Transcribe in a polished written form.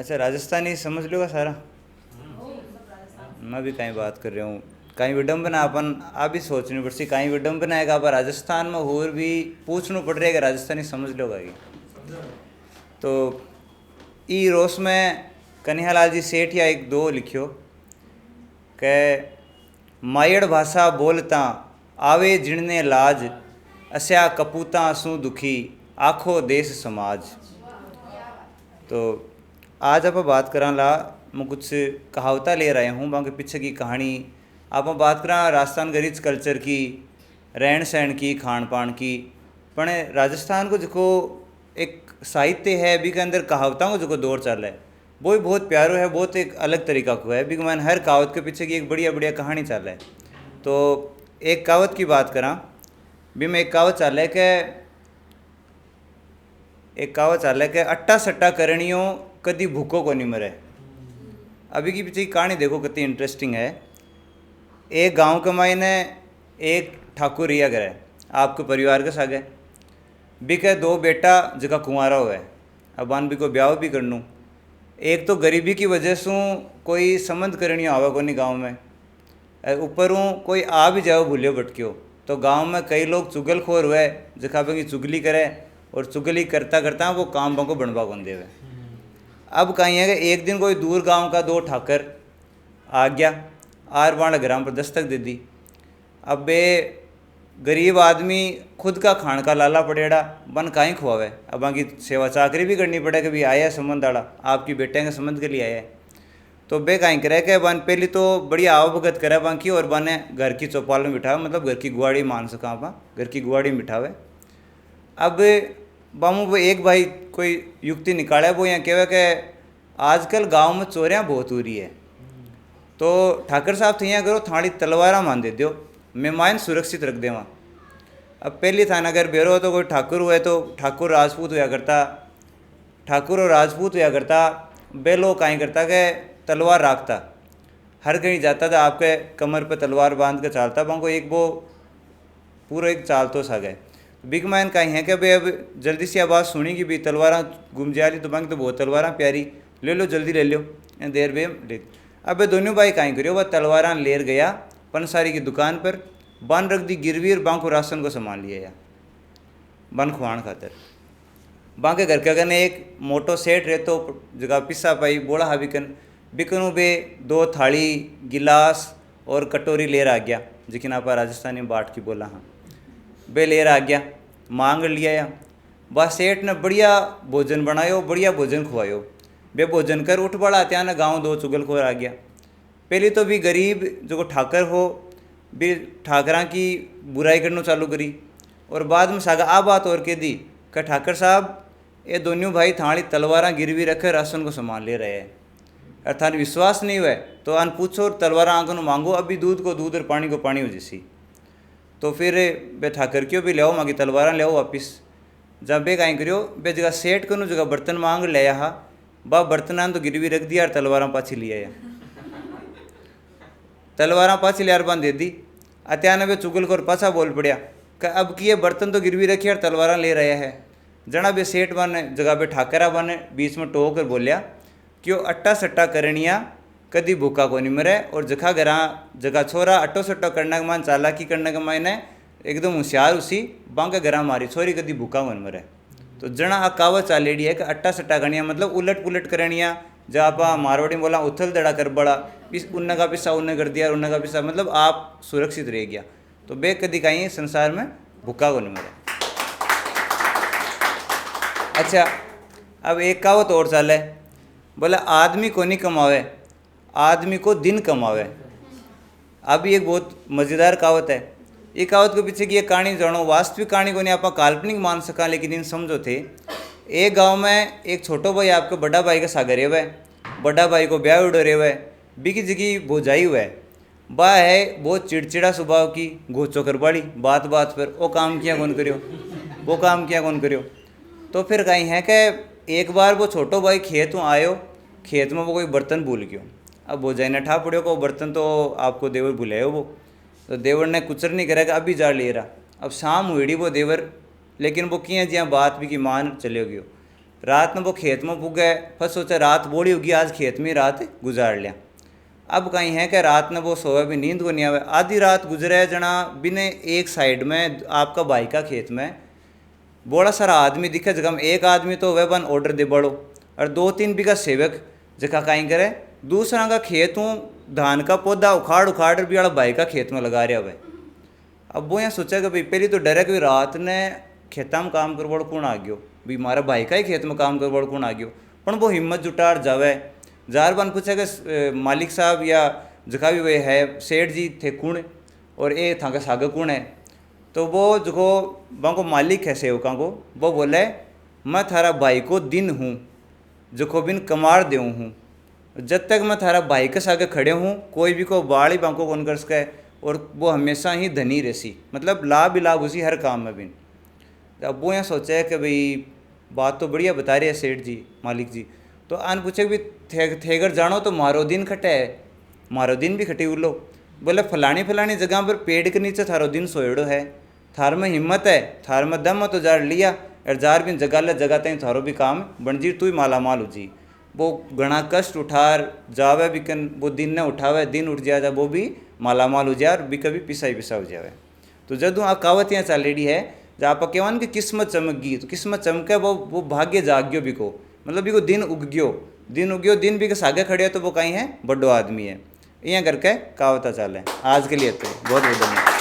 अच्छा, राजस्थानी समझ लो सारा। मैं भी कहीं बात कर रहा हूँ, कहीं विडम्बना अपन आप भी सोचनी पड़ती, कहीं विडम्बना है आप राजस्थान में होर भी पूछना पड़ रहा है कि राजस्थानी समझ लो कि तो ई रोस में कन्हैयालाल जी सेठ या एक दो लिखियो के मायड़ भाषा बोलता आवे जिणने लाज अस्या कपूता सु दुखी आखो देश समाज। तो आज आप बात करा ला मैं कुछ कहावता ले रहे हूँ, वहाँ के पीछे की कहानी आप बात करा राजस्थान के रिच कल्चर की, रहन सहन की, खान पान की। पण राजस्थान को जो एक साहित्य है भी के अंदर कहावताओं को जो दौर चल रहा है वो भी बहुत प्यारो है, बहुत एक अलग तरीका को है भी मैंने हर कहावत के पीछे की एक बढ़िया बढ़िया कहानी चल रहा है। तो एक कहावत की बात करा भी मैं एक कहावत चल रहा है कि अट्टा सट्टा करणियों कदी भूखो को नहीं मरे। अभी की पीछे की कहानी देखो कितनी इंटरेस्टिंग है। एक गांव के मायने एक ठाकुर रिया करे आपके परिवार के सागे बिके दो बेटा जगह कुंवारा हुआ है, अब आन भी को ब्याह भी करनू। एक तो गरीबी की वजह से कोई संबंध करनी आवा को नहीं गाँव में, ऊपर कोई आ भी जाओ भूलियो भटकियो। तो गांव में कई लोग चुगलखोर हुए जखा पे की चुगली करे और चुगली करता करता वो काम को बनवा कौन देवे। अब कहीं है कि एक दिन कोई दूर गांव का दो ठाकर आ गया आर बाण ग्राम पर दस्तक दे दी। अब बे गरीब आदमी खुद का खान का लाला पड़ेड़ा बन काहीं खुआवे, अब बाकी सेवा चाकरी भी करनी पड़े कि भी आया संबंध आड़ा आपकी बेटे के संबंध के लिए आया है। तो बे काहीं करे कि बन पहली तो बढ़िया आवभगत करे बाकी और बने घर की चौपाल में बिठावे, मतलब घर की गुआड़ी मान सका आप घर की गुआड़ी में बिठावे। अब बामू वो एक भाई कोई युक्ति निकाले, वो यहाँ कहे कि आजकल गांव में चोरियाँ बहुत हो रही है, तो ठाकर साहब थे यहाँ करो थाड़ी तलवारा मान दे दो, मेहमान सुरक्षित रख दे वहाँ। अब पहली थाना अगर बेरो तो कोई ठाकुर हुए तो ठाकुर राजपूत हुआ करता, ठाकुर और राजपूत हुआ करता बेलो काहीं करता कि तलवार रखता, हर कहीं जाता था आपके कमर पे तलवार बांध के चालता, वहाँ को एक वो पूरा एक चाल तो सा गए। बिग मैन कहीं है कि भाई अब जल्दी से आवाज़ सुनी कि भाई तलवारा गुम जा रही, तो बाकी तो बहुत तलवारा प्यारी ले लो जल्दी ले लो देर बे ले। अब दोनों भाई कहीं करियो वह तलवारा लेर गया पंसारी की दुकान पर, बन रख दी गिरवी और बांको राशन को सामान लिया या बन खुआन खातर। बांके घर के अगने एक मोटो सेठ रहे तो जगह पिस्सा पाई बोला हा बिकनू बे दो थाली गिलास और कटोरी लेर आ गया, जिकिन आप राजस्थानी में बाट की बोला हाँ बे लेर आ गया मांग लिया या बा सेठ ने बढ़िया भोजन बनायो, बढ़िया भोजन खुआयो। बे भोजन कर उठ बड़ा त्या ना गाँव दो चुगलखोर आ गया। पहले तो भी गरीब जो ठाकर हो भी ठाकरा की बुराई करना चालू करी, और बाद में सागा आ बात और कह दी कि ठाकर साहब ये दोनों भाई थाड़ी तलवारा गिरवी रखे राशन को सामान ले रहे हैं, अर्थात विश्वास नहीं हुआ तो अन पूछो और तलवारा आंखों मांगो, अभी दूध को दूध और पानी को पानी हो जैसी। तो फिर बे ठाकर क्यों भी ले आओ मांगी तलवारा ले आओ वापिस। जब बे कहीं करियो बे जगह सेठ को जगह बर्तन मांग ले हा बा बर्तनान तो गिरवी रख दिया और तलवारा पाछी लिया या तलवारा पाछी लियार बांध दे दी। अत्यान बे चुगलखोर पाछा बोल पड़िया कि अब की ये बर्तन तो गिरवी रखी और तलवारा ले रहे हैं। जना बे सेठ बने जगह बे ठाकरा बने बीच में टोक कर बोलिया कि अट्टा सट्टा करनिया कदी भूखा को नहीं मरे, और जखा घरा जगह छोरा अट्टो सट्टो करने के मान चालाकी करने के मायने एकदम होशियार उसी बांके घरा मारी छोरी कदी भूखा को नहीं मरे। तो जना आ कहावत चालेड़ी है कि अट्टा सट्टा करनिया मतलब उलट पुलट करनिया, जब आप मारवाड़ी में बोला उथल दड़ा कर बड़ा उन्ने का पिस्सा उन्ने कर दिया उन्ने का पिस्सा, मतलब आप सुरक्षित रह गया। तो बे कदी कहीं संसार में भूखा को नहीं मरे। अच्छा, अब एक कहावत और चाल है, बोला आदमी को नहीं कमावे आदमी को दिन कमावे। अब ये एक बहुत मज़ेदार कहावत है। ये कहावत के पीछे की ये कहानी जानो वास्तविक कहानी को नहीं आप काल्पनिक मान सका, लेकिन इन समझो थे एक गांव में एक छोटो भाई आपके बड़ा भाई के सागर रहे हुए, बड़ा भाई को ब्याह उड़ रहे हुए बिकी जिगी भोजाई हुआ है, बा है बहुत चिड़चिड़ा स्वभाव की गोचो कर बाड़ी बात बात पर वो काम किया कौन करियो वो काम किया कौन करियो। तो फिर कहीं है कि एक बार वो छोटो भाई खेत में आयो, खेत में वो कोई बर्तन भूल गयो। अब भोजाई ने ठा पड़ियो को बर्तन तो आपको देवर भुलायो वो, तो देवर ने कुचर नहीं करेगा अभी जा ले रहा। अब शाम हुईड़ी वो देवर, लेकिन वो किए जिया बात भी की मान चले गयो। रात में वो खेत में पुगे, फिर सोचे रात बोली होगी, आज खेत में रात गुजार लिया। अब कहीं है कि रात में वो सोए भी नींद को नहीं आवे, आधी रात गुजरे जना बिने एक साइड में आपका भाई का खेत में बड़ा सारा आदमी दिखे, जगह में एक आदमी तो वह बन ऑर्डर दे बड़ो और 2-3 बीघा सेवक जगह कहीं करे, दूसरा का खेत हूँ धान का पौधा उखाड़ उखाड़ भी वाला भाई का खेत में लगा रहा वह। अब वो यहाँ सोचा कि भाई पहली तो डर है कि रात ने खेता में काम कर बड़ कौन आ गयो, भाई हमारा भाई का ही खेत में काम कर बड़ कौन आ गयो। पर वो हिम्मत जुटार जावे, जार बन पूछे कि मालिक साहब या जगह भी वे है सेठ जी थे कुण और ए था के सागे कुण है। तो वो जो बाको मालिक है सेवका को, वो बोले मैं थारा भाई को दिन हूँ जो बिन कमार देऊँ हूँ, जब तक मैं थारा भाई के सागे खड़े हूँ कोई भी को बाल ही बाको कौन कर सके, और वो हमेशा ही धनी रहसी, मतलब लाभ ही लाभ उसी हर काम में बिन। अब वो यहाँ सोचा है कि भाई बात तो बढ़िया बता रही है सेठ जी मालिक जी। तो आन पूछे भी थेगर जानो तो मारो दिन खटे है, मारो दिन भी खटी उलो। बोले फलानी फलानी जगह पर पेड़ के नीचे थारो दिन सोएड़ो है, थार में हिम्मत है, थार में दम है तो जार लिया, और जार भी जगह ले जगह तक थारो भी काम बन जी, तू ही माला माल हो जी। वो घना कष्ट उठार जावे भी कन वो दिन ने उठावे, दिन उठ जाए वो भी माला माल हो जाए और भी कभी पिसा ही पिसा हो जाए। तो जदों आ कहावत यहाँ चलेड़ी है जहाँ आप कहवान कि किस्मत चमक गई, तो किस्मत चमके वो भाग्य जाग गयो बिको, मतलब बिको दिन उग गयो, दिन भी के सागे खड़े तो वो कहीं है बड़ो आदमी है। यहाँ करके कहावत चले। आज के लिए तो बहुत बहुत धन्यवाद।